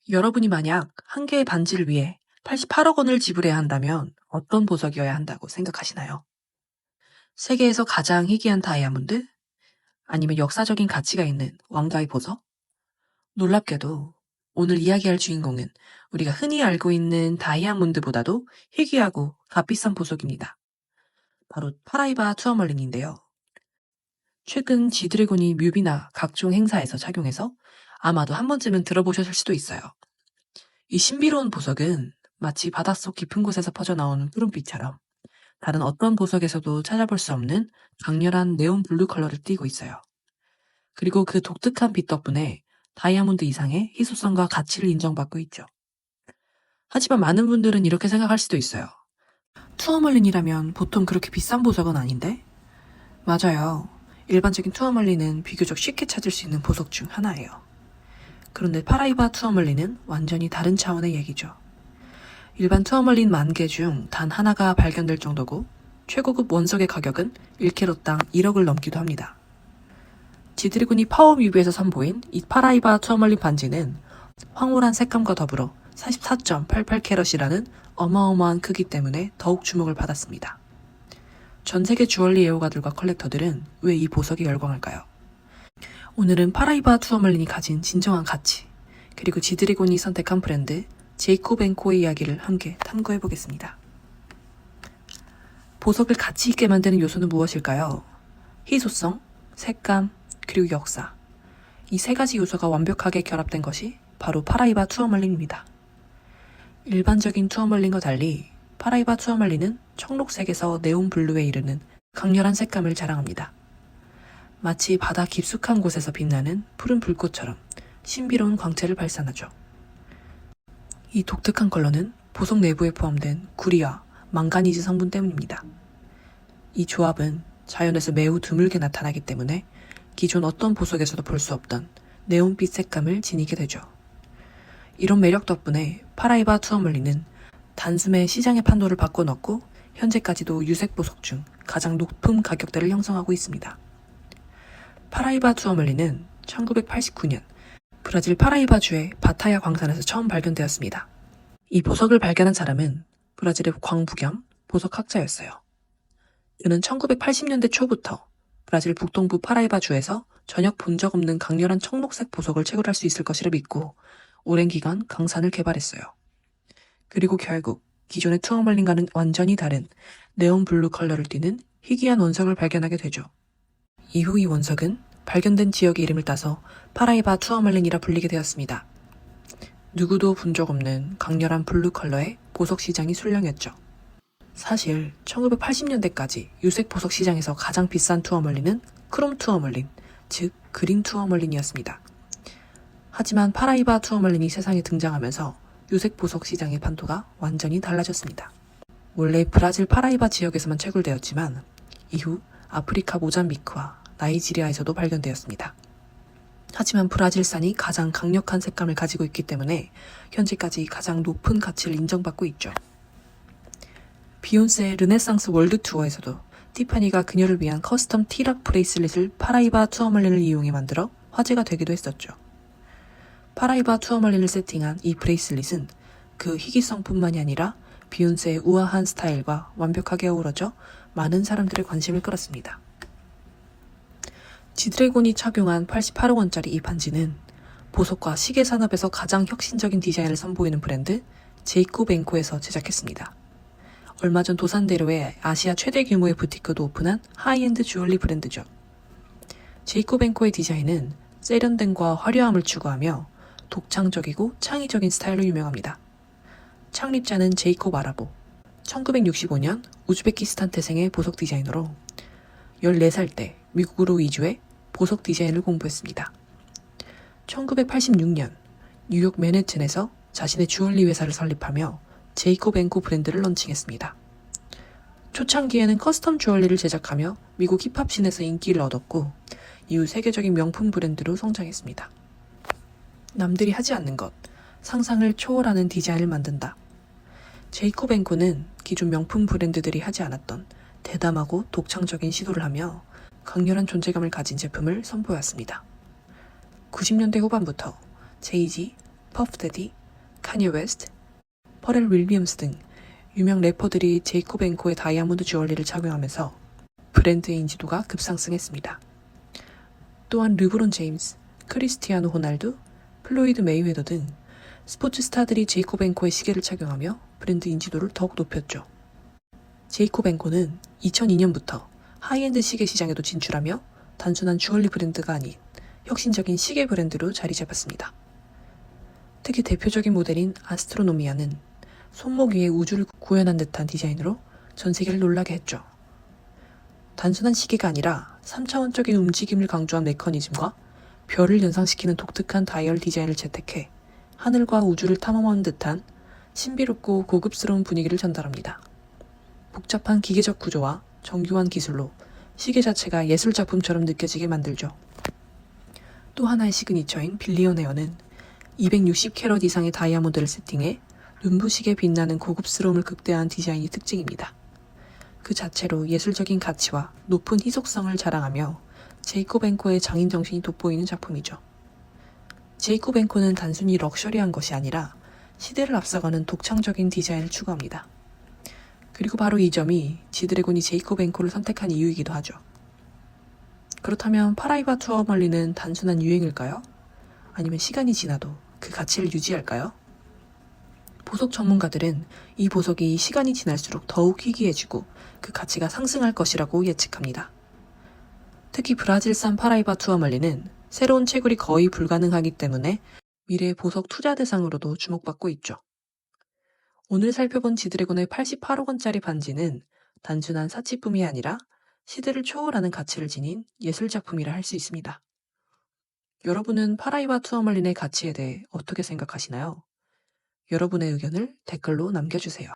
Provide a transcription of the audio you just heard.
여러분이 만약 한 개의 반지를 위해 88억 원을 지불해야 한다면 어떤 보석이어야 한다고 생각하시나요? 세계에서 가장 희귀한 다이아몬드? 아니면 역사적인 가치가 있는 왕가의 보석? 놀랍게도 오늘 이야기할 주인공은 우리가 흔히 알고 있는 다이아몬드보다도 희귀하고 값비싼 보석입니다. 바로 파라이바 투어멀린인데요. 최근 지드래곤이 뮤비나 각종 행사에서 착용해서 아마도 한 번쯤은 들어보셨을 수도 있어요. 이 신비로운 보석은 마치 바닷속 깊은 곳에서 퍼져나오는 푸른빛처럼 다른 어떤 보석에서도 찾아볼 수 없는 강렬한 네온 블루 컬러를 띠고 있어요. 그리고 그 독특한 빛 덕분에 다이아몬드 이상의 희소성과 가치를 인정받고 있죠. 하지만 많은 분들은 이렇게 생각할 수도 있어요. 투어멀린이라면 보통 그렇게 비싼 보석은 아닌데? 맞아요. 일반적인 투어멀린은 비교적 쉽게 찾을 수 있는 보석 중 하나예요. 그런데 파라이바 투어멀린은 완전히 다른 차원의 얘기죠. 일반 투어멀린 10,000개 중 단 하나가 발견될 정도고 최고급 원석의 가격은 1캐럿당 1억을 넘기도 합니다. 지드래곤이 파워 뮤비에서 선보인 이 파라이바 투어멀린 반지는 황홀한 색감과 더불어 44.88캐럿이라는 어마어마한 크기 때문에 더욱 주목을 받았습니다. 전 세계 주얼리 애호가들과 컬렉터들은 왜 이 보석에 열광할까요? 오늘은 파라이바 투어멀린이 가진 진정한 가치, 그리고 지드래곤이 선택한 브랜드 제이콥 앤 코의 이야기를 함께 탐구해보겠습니다. 보석을 가치 있게 만드는 요소는 무엇일까요? 희소성, 색감, 그리고 역사. 이 세 가지 요소가 완벽하게 결합된 것이 바로 파라이바 투어멀린입니다. 일반적인 투어멀린과 달리 파라이바 투어멀린은 청록색에서 네온 블루에 이르는 강렬한 색감을 자랑합니다. 마치 바다 깊숙한 곳에서 빛나는 푸른 불꽃처럼 신비로운 광채를 발산하죠. 이 독특한 컬러는 보석 내부에 포함된 구리와 망가니즈 성분 때문입니다. 이 조합은 자연에서 매우 드물게 나타나기 때문에 기존 어떤 보석에서도 볼 수 없던 네온빛 색감을 지니게 되죠. 이런 매력 덕분에 파라이바 투어멀린은 단숨에 시장의 판도를 바꿔놓고 현재까지도 유색 보석 중 가장 높은 가격대를 형성하고 있습니다. 파라이바 투어멀린은 1989년 브라질 파라이바주의 바타야 광산에서 처음 발견되었습니다. 이 보석을 발견한 사람은 브라질의 광부 겸 보석학자였어요. 그는 1980년대 초부터 브라질 북동부 파라이바주에서 전혀 본 적 없는 강렬한 청록색 보석을 채굴할 수 있을 것이라 믿고 오랜 기간 강산을 개발했어요. 그리고 결국 기존의 투어멀린과는 완전히 다른 네온 블루 컬러를 띠는 희귀한 원석을 발견하게 되죠. 이후 이 원석은 발견된 지역의 이름을 따서 파라이바 투어멀린이라 불리게 되었습니다. 누구도 본 적 없는 강렬한 블루 컬러의 보석 시장이 술렁였죠. 사실 1980년대까지 유색 보석 시장에서 가장 비싼 투어멀린은 크롬 투어멀린, 즉 그린 투어멀린이었습니다. 하지만 파라이바 투어멀린이 세상에 등장하면서 유색 보석 시장의 판도가 완전히 달라졌습니다. 원래 브라질 파라이바 지역에서만 채굴되었지만 이후 아프리카 모잠비크와 나이지리아에서도 발견되었습니다. 하지만 브라질산이 가장 강력한 색감을 가지고 있기 때문에 현재까지 가장 높은 가치를 인정받고 있죠. 비욘세의 르네상스 월드 투어에서도 티파니가 그녀를 위한 커스텀 티락 브레이슬릿을 파라이바 투어멀린을 이용해 만들어 화제가 되기도 했었죠. 파라이바 투어멀린을 세팅한 이 브레이슬릿은 그 희귀성뿐만이 아니라 비욘세의 우아한 스타일과 완벽하게 어우러져 많은 사람들의 관심을 끌었습니다. 지드래곤이 착용한 88억 원짜리 이 반지는 보석과 시계 산업에서 가장 혁신적인 디자인을 선보이는 브랜드 제이콥 앤 코에서 제작했습니다. 얼마 전 도산대로에 아시아 최대 규모의 부티크도 오픈한 하이엔드 주얼리 브랜드죠. 제이콥 앤 코의 디자인은 세련됨과 화려함을 추구하며 독창적이고 창의적인 스타일로 유명합니다. 창립자는 제이콥 아라보, 1965년 우즈베키스탄 태생의 보석 디자이너로 14살 때 미국으로 이주해 보석 디자인을 공부했습니다. 1986년 뉴욕 맨해튼에서 자신의 주얼리 회사를 설립하며 제이콥 앤 코 브랜드를 런칭했습니다. 초창기에는 커스텀 주얼리를 제작하며 미국 힙합씬에서 인기를 얻었고 이후 세계적인 명품 브랜드로 성장했습니다. 남들이 하지 않는 것, 상상을 초월하는 디자인을 만든다. 제이콥 앤 코는 기존 명품 브랜드들이 하지 않았던 대담하고 독창적인 시도를 하며 강렬한 존재감을 가진 제품을 선보였습니다. 90년대 후반부터 제이지, 퍼프데디, 카니에 웨스트, 퍼렐 윌리엄스 등 유명 래퍼들이 제이콥 앤코의 다이아몬드 주얼리를 착용하면서 브랜드의 인지도가 급상승했습니다. 또한 르브론 제임스, 크리스티아노 호날두, 플로이드 메이웨더 등 스포츠 스타들이 제이콥 앤코의 시계를 착용하며 브랜드 인지도를 더욱 높였죠. 제이콥 앤코는 2002년부터 하이엔드 시계 시장에도 진출하며 단순한 주얼리 브랜드가 아닌 혁신적인 시계 브랜드로 자리 잡았습니다. 특히 대표적인 모델인 아스트로노미아는 손목 위에 우주를 구현한 듯한 디자인으로 전 세계를 놀라게 했죠. 단순한 시계가 아니라 3차원적인 움직임을 강조한 메커니즘과 별을 연상시키는 독특한 다이얼 디자인을 채택해 하늘과 우주를 탐험하는 듯한 신비롭고 고급스러운 분위기를 전달합니다. 복잡한 기계적 구조와 정교한 기술로 시계 자체가 예술작품처럼 느껴지게 만들죠. 또 하나의 시그니처인 빌리언에어는 260캐럿 이상의 다이아몬드를 세팅해 눈부시게 빛나는 고급스러움을 극대화한 디자인이 특징입니다. 그 자체로 예술적인 가치와 높은 희속성을 자랑하며 제이콥 앤코의 장인 정신이 돋보이는 작품이죠. 제이콥 앤코는 단순히 럭셔리한 것이 아니라 시대를 앞서가는 독창적인 디자인을 추구합니다. 그리고 바로 이 점이 지드래곤이 제이콥 앤코를 선택한 이유이기도 하죠. 그렇다면 파라이바 투어 멀리는 단순한 유행일까요? 아니면 시간이 지나도 그 가치를 유지할까요? 보석 전문가들은 이 보석이 시간이 지날수록 더욱 희귀해지고 그 가치가 상승할 것이라고 예측합니다. 특히 브라질산 파라이바 투어멀리는 새로운 채굴이 거의 불가능하기 때문에 미래의 보석 투자 대상으로도 주목받고 있죠. 오늘 살펴본 지드래곤의 88억 원짜리 반지는 단순한 사치품이 아니라 시대를 초월하는 가치를 지닌 예술작품이라 할 수 있습니다. 여러분은 파라이바 투어멀린의 가치에 대해 어떻게 생각하시나요? 여러분의 의견을 댓글로 남겨주세요.